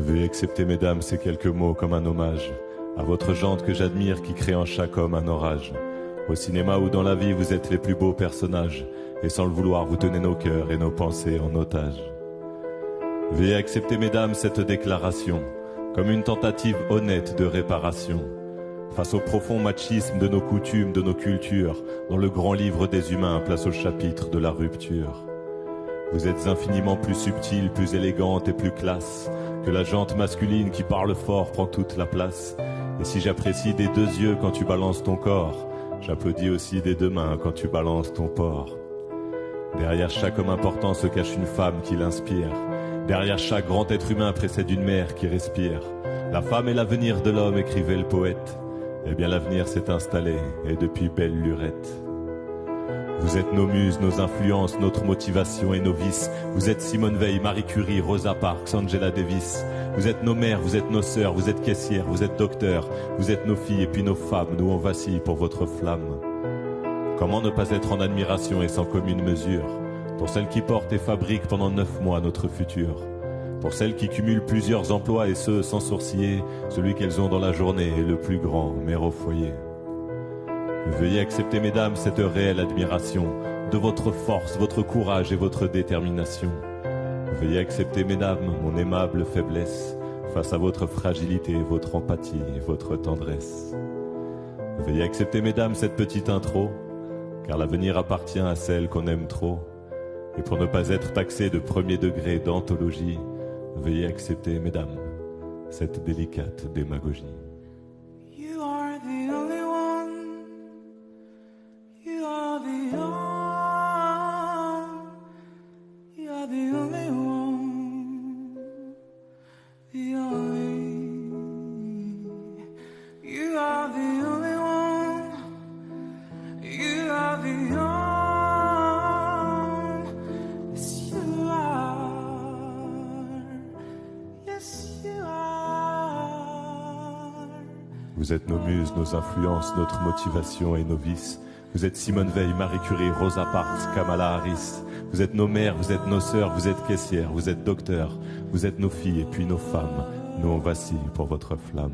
Veuillez accepter, mesdames, ces quelques mots comme un hommage à votre jante que j'admire qui crée en chaque homme un orage. Au cinéma ou dans la vie, vous êtes les plus beaux personnages, et sans le vouloir, vous tenez nos cœurs et nos pensées en otage. Veuillez accepter, mesdames, cette déclaration comme une tentative honnête de réparation face au profond machisme de nos coutumes, de nos cultures, dont le grand livre des humains place au chapitre de la rupture. Vous êtes infiniment plus subtile, plus élégante et plus classe que la jante masculine qui parle fort prend toute la place. Et si j'apprécie des deux yeux quand tu balances ton corps, j'applaudis aussi des deux mains quand tu balances ton porc. Derrière chaque homme important se cache une femme qui l'inspire. Derrière chaque grand être humain précède une mère qui respire. La femme est l'avenir de l'homme, écrivait le poète. Eh bien l'avenir s'est installé, et depuis belle lurette. Vous êtes nos muses, nos influences, notre motivation et nos vices. Vous êtes Simone Veil, Marie Curie, Rosa Parks, Angela Davis. Vous êtes nos mères, vous êtes nos sœurs, vous êtes caissières, vous êtes docteurs. Vous êtes nos filles et puis nos femmes, nous on vacille pour votre flamme. Comment ne pas être en admiration et sans commune mesure pour celles qui portent et fabriquent pendant 9 mois notre futur, pour celles qui cumulent plusieurs emplois et ce sans sourciller, celui qu'elles ont dans la journée est le plus grand, mère au foyer. Veuillez accepter, mesdames, cette réelle admiration de votre force, votre courage et votre détermination. Veuillez accepter, mesdames, mon aimable faiblesse face à votre fragilité, votre empathie et votre tendresse. Veuillez accepter, mesdames, cette petite intro, car l'avenir appartient à celle qu'on aime trop. Et pour ne pas être taxé de premier degré d'anthologie, veuillez accepter, mesdames, cette délicate démagogie. You are the only one. You are the only. You are the only one. The only. You are the only one. You are the only. Vous êtes nos muses, nos influences, notre motivation et nos vices. Vous êtes Simone Veil, Marie Curie, Rosa Parks, Kamala Harris. Vous êtes nos mères, vous êtes nos sœurs, vous êtes caissières, vous êtes docteurs. Vous êtes nos filles et puis nos femmes. Nous on vacille pour votre flamme.